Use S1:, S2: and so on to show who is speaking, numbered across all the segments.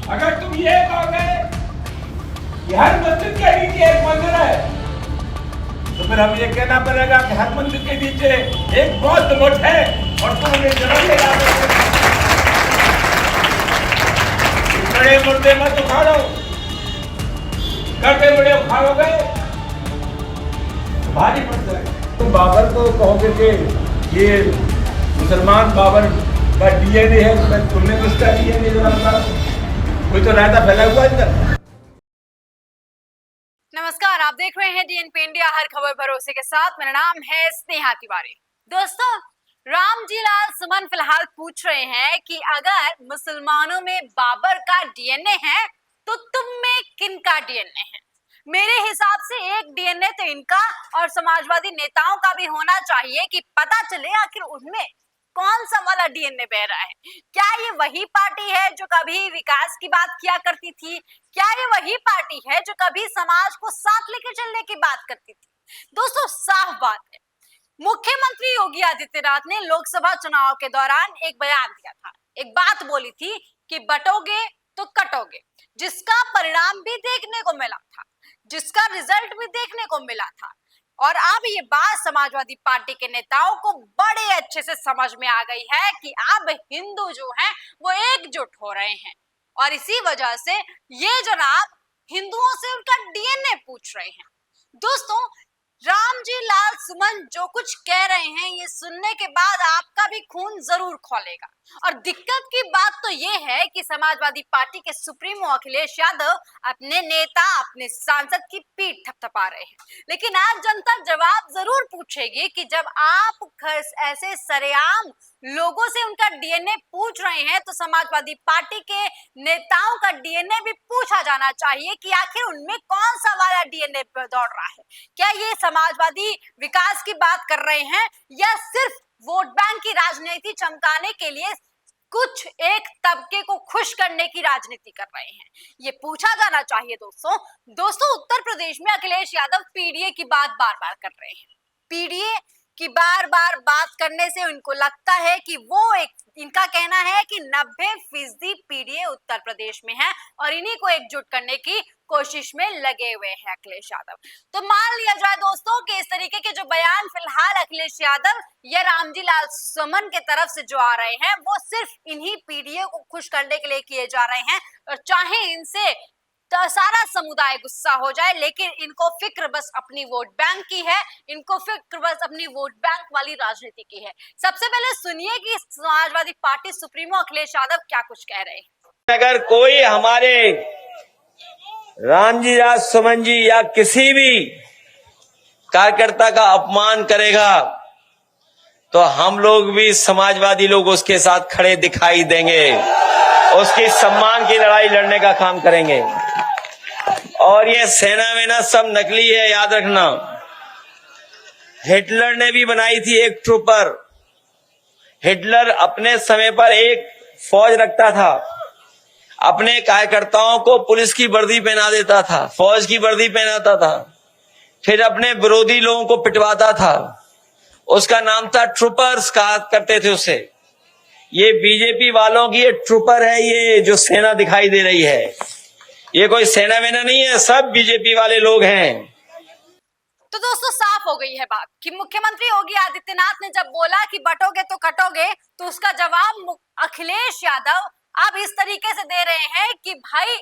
S1: अगर तुम ये कहोगे कि हर मस्जिद के नीचे एक मंदिर है, तो फिर हम ये कहना पड़ेगा कि हर मंदिर के नीचे एक बौद्ध मठ है और तुम उन्हें जरूर ले जाओगे। बड़े मुर्दे मत उखाड़ो, करते बड़े उखाड़ोगे भारी पड़ जाएगा। तुम बाबर को कहोगे कि ये मुसलमान बाबर का डीएनए है, तो तुमने किसका डीएनए जरा कोई तो रायता फैला हुआ है।
S2: नमस्कार, आप देख रहे हैं डीएनपी इंडिया, हर खबर भरोसे के साथ। मेरा नाम है स्नेहा तिवारी। दोस्तों, रामजी लाल सुमन फिलहाल पूछ रहे हैं कि अगर मुसलमानों में बाबर का डीएनए है तो तुम में किनका डीएनए है? मेरे हिसाब से एक डीएनए तो इनका और समाजवादी नेताओं का भी होना चाहिए कि पता चले आखिर उनमें कौन सा वाला डीएनए बह रहा है। क्या ये वही पार्टी है जो कभी विकास की बात किया करती थी? क्या ये वही पार्टी है जो कभी समाज को साथ लेकर चलने की बात करती थी? दोस्तों, साफ बात है, मुख्यमंत्री योगी आदित्यनाथ ने लोकसभा चुनाव के दौरान एक बयान दिया था, एक बात बोली थी कि बटोगे तो कटोगे, जिसका परिणाम भी देखने को मिला था, जिसका रिजल्ट भी देखने को मिला था। और अब ये बात समाजवादी पार्टी के नेताओं को बड़े अच्छे से समझ में आ गई है कि अब हिंदू जो हैं वो एकजुट हो रहे हैं और इसी वजह से ये जनाब हिंदुओं से उनका डीएनए पूछ रहे हैं। दोस्तों, रामजी लाल सुमन जो कुछ कह रहे हैं ये सुनने के बाद आपका भी खून जरूर खौलेगा। और दिक्कत की बात तो ये है कि समाजवादी पार्टी के सुप्रीमो अखिलेश यादव अपने नेता, अपने सांसद की पीठ थपथपा रहे हैं। लेकिन आज जनता जवाब जरूर पूछेगी कि जब आप ऐसे सरेआम लोगों से उनका डीएनए पूछ रहे हैं तो समाजवादी पार्टी के नेताओं का डीएनए भी पूछा जाना चाहिए कि आखिर उनमें कौन सा वाला डीएनए दौड़ रहा है। क्या ये समाजवादी विकास की बात कर रहे हैं या सिर्फ वोट बैंक की राजनीति चमकाने के लिए कुछ एक तबके को खुश करने की राजनीति कर रहे हैं? ये पूछा जाना चाहिए। दोस्तों, उत्तर प्रदेश में अखिलेश यादव पीडीए की बात बार बार कर रहे हैं। पीडीए की बार बार बात करने से उनको लगता है कि इनका कहना है कि 90% पीडीए उत्तर प्रदेश में है और इन्हीं को एकजुट करने की कोशिश में लगे हुए हैं अखिलेश यादव। तो मान लिया जाए दोस्तों कि इस तरीके के जो बयान फिलहाल अखिलेश यादव या रामजी लाल सुमन के तरफ से जो आ रहे हैं वो सिर्फ इन्हीं पीडीए को खुश करने के लिए किए जा रहे हैं और चाहे इनसे तो सारा समुदाय गुस्सा हो जाए, लेकिन इनको फिक्र बस अपनी वोट बैंक की है, इनको फिक्र बस अपनी वोट बैंक वाली राजनीति की है। सबसे पहले सुनिए कि समाजवादी पार्टी सुप्रीमो अखिलेश यादव क्या कुछ कह रहे हैं।
S3: अगर कोई हमारे रामजी लाल सुमन जी या किसी भी कार्यकर्ता का अपमान करेगा तो हम लोग भी समाजवादी लोग उसके साथ खड़े दिखाई देंगे, उसकी सम्मान की लड़ाई लड़ने का काम करेंगे। और ये सेना वेना सब नकली है, याद रखना। हिटलर ने भी बनाई थी एक ट्रूपर। हिटलर अपने समय पर एक फौज रखता था, अपने कार्यकर्ताओं को पुलिस की वर्दी पहना देता था, फौज की वर्दी पहनाता था, फिर अपने विरोधी लोगों को पिटवाता था। उसका नाम था ट्रूपर्स, कहा करते थे उसे। ये बीजेपी वालों की ये ट्रूपर है, ये जो सेना दिखाई दे रही है ये कोई सेना वेना नहीं है, सब बीजेपी वाले लोग हैं।
S2: तो दोस्तों, साफ हो गई है बात कि मुख्यमंत्री योगी आदित्यनाथ ने जब बोला कि बटोगे तो कटोगे, तो उसका जवाब अखिलेश यादव अब इस तरीके से दे रहे हैं कि भाई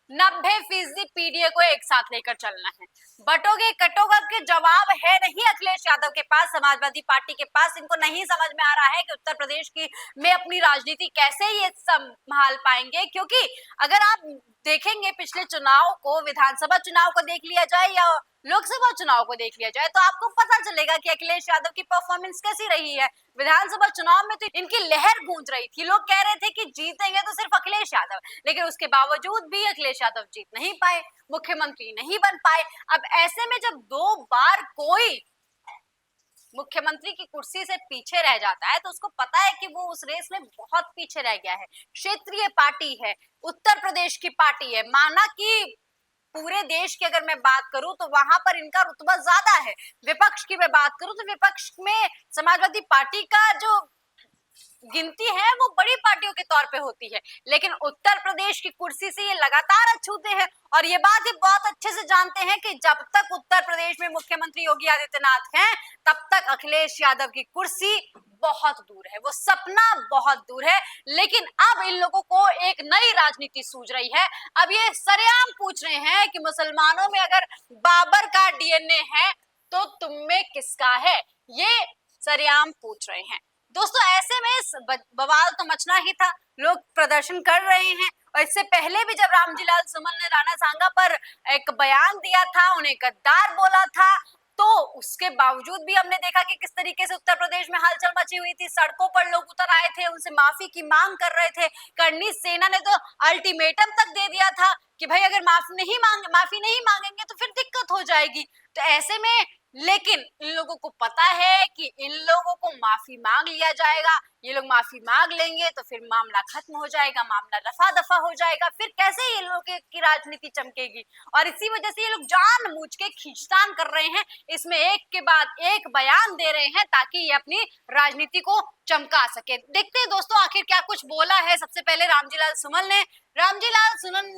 S2: 90% पीडीए को एक साथ लेकर चलना है। बटोगे कटोगे के जवाब है नहीं अखिलेश यादव के पास, समाजवादी पार्टी के पास। इनको नहीं समझ में आ रहा है कि उत्तर प्रदेश की में अपनी राजनीति कैसे ये संभाल पाएंगे, क्योंकि अगर आप देखेंगे पिछले चुनाव को, विधानसभा चुनाव को देख लिया जाए या लोकसभा चुनाव को देख लिया जाए, तो आपको पता चलेगा कि अखिलेश यादव की परफॉर्मेंस कैसी रही है। विधानसभा चुनाव में तो इनकी लहर गूंज रही थी, लोग कह रहे थे कि जीतेंगे तो सिर्फ अखिलेश यादव, लेकिन उसके बावजूद भी अखिलेश यादव जीत नहीं पाए, मुख्यमंत्री नहीं बन पाए। अब ऐसे में जब 2 बार कोई मुख्यमंत्री की कुर्सी से पीछे रह जाता है तो उसको पता है कि वो उस रेस में बहुत पीछे रह गया है। क्षेत्रीय पार्टी है, उत्तर प्रदेश की पार्टी है, माना कि पूरे देश की अगर मैं बात करूं तो वहां पर इनका रुतबा ज्यादा है। विपक्ष की मैं बात करूं तो विपक्ष में समाजवादी पार्टी का जो गिनती है वो बड़ी पार्टियों के तौर पे होती है, लेकिन उत्तर प्रदेश की कुर्सी से ये लगातार अछूते हैं। और ये बात ये बहुत अच्छे से जानते हैं कि जब तक उत्तर प्रदेश में मुख्यमंत्री योगी आदित्यनाथ हैं, तब तक अखिलेश यादव की कुर्सी बहुत दूर है, वो सपना बहुत दूर है। लेकिन अब इन लोगों को एक नई राजनीति सूझ रही है। अब ये सरेआम पूछ रहे हैं कि मुसलमानों में अगर बाबर का डीएनए है तो तुम में किसका है, ये सरेआम पूछ रहे हैं। दोस्तों ऐसे में बवाल तो मचना ही था, लोग प्रदर्शन कर रहे हैं। और इससे पहले भी जब रामजीलाल सुमन ने राणा सांगा पर एक बयान दिया था, उन्हें गद्दार बोला था, तो उसके बावजूद भी हमने देखा कि किस तरीके से उत्तर प्रदेश में हलचल मची हुई थी। सड़कों पर लोग उतर आए थे, उनसे माफी की मांग कर रहे थे। करनी सेना ने तो अल्टीमेटम तक दे दिया था कि भाई अगर माफी नहीं मांगेंगे तो फिर दिक्कत हो जाएगी। तो ऐसे में लेकिन इन लोगों को पता है कि इन लोगों को माफी मांग लिया जाएगा, ये लोग माफी मांग लेंगे तो फिर मामला खत्म हो जाएगा, मामला रफा दफा हो जाएगा, फिर कैसे ये लोगों की राजनीति चमकेगी। और इसी वजह से ये लोग जानबूझ के खींचतान कर रहे हैं, इसमें एक के बाद एक बयान दे रहे हैं ताकि ये अपनी राजनीति को चमका सके। देखते हैं दोस्तों आखिर क्या कुछ बोला है। सबसे पहले रामजीलाल सुमन ने, रामजीलाल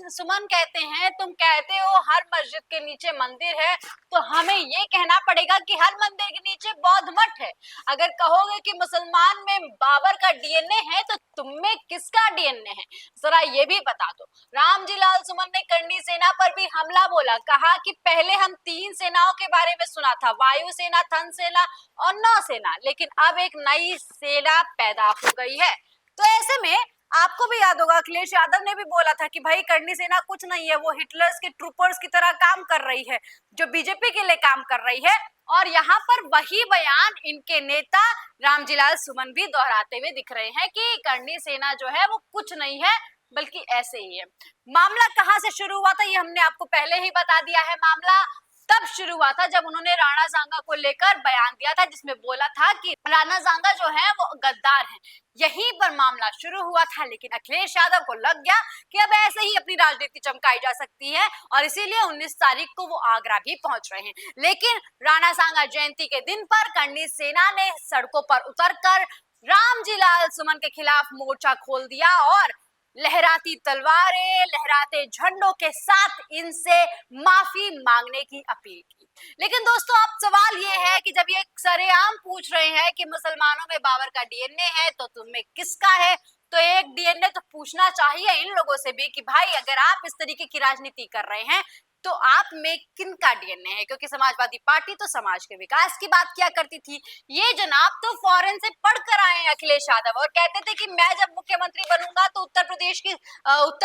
S2: सुमन कहते हैं, तुम कहते हो हर मस्जिद के नीचे मंदिर है, तो हमें ये कहना पड़ेगा कि हर मंदिर के नीचे बौद्ध मठ है। अगर कहोगे कि मुसलमान में बाबर का डीएनए है तो तुम में किसका डीएनए है, जरा ये भी बता दो। रामजीलाल सुमन ने करनी सेना पर भी हमला बोला, कहा कि पहले हम 3 सेनाओं के बारे में सुना था, वायु सेना, थल सेना और नौसेना, लेकिन अब एक नई सेना पैदा हो गई है। तो ऐसे में आपको भी याद होगा अखिलेश यादव ने भी बोला था कि भाई करनी सेना कुछ नहीं है, वो हिटलर्स के ट्रूपर्स की तरह काम कर रही है, जो बीजेपी के लिए काम कर रही है। और यहाँ पर वही बयान इनके नेता रामजीलाल सुमन भी दोहराते हुए दिख रहे हैं कि करनी सेना जो है वो कुछ नहीं है, बल्कि ऐसे ही है। मामला कहाँ से शुरू हुआ था ये हमने आपको पहले ही बता दिया है। मामला तब शुरू हुआ था जब उन्होंने राणा सांगा को लेकर बयान दिया था, जिसमें बोला था कि राणा सांगा जो है वो गद्दार हैं। यहीं पर मामला शुरू हुआ था, लेकिन अखिलेश यादव को लग गया कि अब ऐसे ही अपनी राजनीति चमकाई जा सकती है, और इसीलिए 19 तारीख को वो आगरा भी पहुंच रहे हैं। लेकिन राणा सांगा जयंती के दिन पर करनी सेना ने सड़कों पर उतरकर रामजीलाल सुमन के खिलाफ मोर्चा खोल दिया और लहराती तलवारें, लहराते झंडों के साथ इनसे माफी मांगने की अपील की। लेकिन दोस्तों अब सवाल ये है कि जब ये सरेआम पूछ रहे हैं कि मुसलमानों में बाबर का डीएनए है तो तुम में किसका है, तो एक डीएनए तो पूछना चाहिए इन लोगों से भी कि भाई अगर आप इस तरीके की राजनीति कर रहे हैं तो आप में किन का डीएनए है। क्योंकि समाजवादी पार्टी तो समाज के विकास की बात किया करती थी। ये जनाब तो फॉरेन से पढ़ कर आए हैं अखिलेश यादव, और कहते थे कि मैं जब मुख्यमंत्री बनूंगा तो उत्तर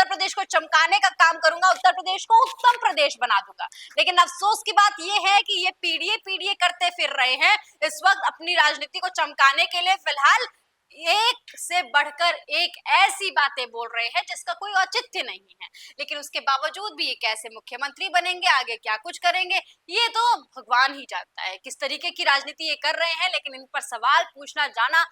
S2: प्रदेश को चमकाने का काम करूंगा, उत्तर प्रदेश को उत्तम प्रदेश बना दूंगा। लेकिन अफसोस की बात ये है कि ये पीडीए करते फिर रहे हैं इस वक्त अपनी राजनीति को चमकाने के लिए। फिलहाल एक से बढ़कर एक ऐसी बातें बोल रहे हैं जिसका कोई औचित्य नहीं है, लेकिन उसके बावजूद भी ये कैसे मुख्यमंत्री बनेंगे, आगे क्या कुछ करेंगे, ये तो भगवान ही जानता है किस तरीके की राजनीति ये कर रहे हैं। लेकिन इन पर सवाल पूछना जाना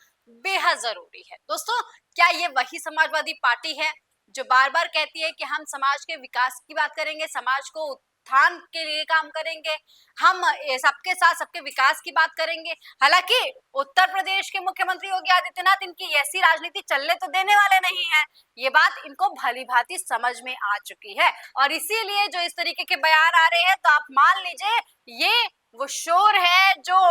S2: बेहद जरूरी है। दोस्तों क्या ये वही समाजवादी पार्टी है जो बार बार कहती है कि हम समाज के विकास की बात करेंगे, समाज को उत्थान के लिए काम करेंगे, हम सबके साथ सबके विकास की बात करेंगे। हालांकि उत्तर प्रदेश के मुख्यमंत्री योगी आदित्यनाथ इनकी ऐसी राजनीति चलने तो देने वाले नहीं है, ये बात इनको भली भांति समझ में आ चुकी है। और इसीलिए जो इस तरीके के बयान आ रहे हैं तो आप मान लीजिए ये वो शोर है जो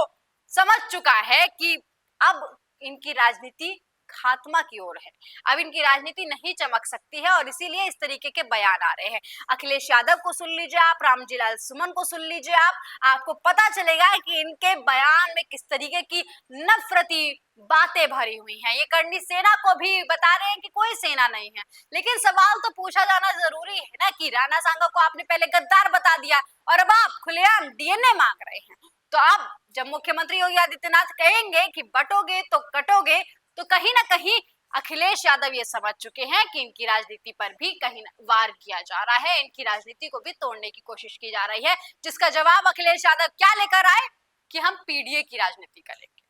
S2: समझ चुका है कि अब इनकी राजनीति खात्मा की ओर है, अब इनकी राजनीति नहीं चमक सकती है, और इसीलिए इस तरीके के बयान आ रहे हैं। अखिलेश यादव को सुन लीजिए आप, रामजीलाल सुमन को सुन लीजिए आप, आपको पता चलेगा कि इनके बयान में किस तरीके की नफरती बातें भरी हुई हैं। ये करनी सेना को भी बता रहे हैं कि कोई सेना नहीं है, लेकिन सवाल तो पूछा जाना जरूरी है ना कि राणा सांगा को आपने पहले गद्दार बता दिया और अब आप खुलेआम डीएनए मांग रहे हैं। तो अब जब मुख्यमंत्री योगी आदित्यनाथ कहेंगे कि बटोगे तो कटोगे, तो कहीं ना कहीं अखिलेश यादव ये समझ चुके हैं कि इनकी राजनीति पर भी कहीं वार किया जा रहा है, इनकी राजनीति को भी तोड़ने की कोशिश की जा रही है। जिसका जवाब अखिलेश यादव क्या लेकर आए कि हम पीडीए की राजनीति करेंगे,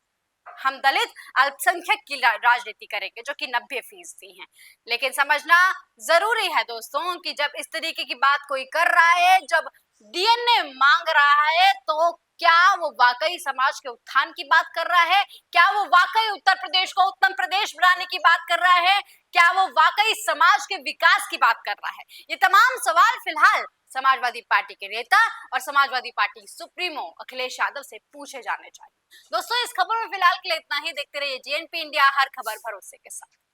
S2: हम दलित अल्पसंख्यक की राजनीति करेंगे, जो कि 90% हैं। लेकिन समझना जरूरी है दोस्तों कि जब इस तरीके की बात कोई कर रहा है, जब डीएनए मांग रहा है, तो क्या वो वाकई समाज के उत्थान की बात कर रहा है? क्या वो वाकई उत्तर प्रदेश को उत्तम प्रदेश बनाने की बात कर रहा है? क्या वो वाकई समाज के विकास की बात कर रहा है? ये तमाम सवाल फिलहाल समाजवादी पार्टी के नेता और समाजवादी पार्टी सुप्रीमो अखिलेश यादव से पूछे जाने चाहिए। दोस्तों, इस खबर में फिलहाल के लिए इतना ही। देखते रहिए JNP इंडिया, हर खबर भरोसे के साथ।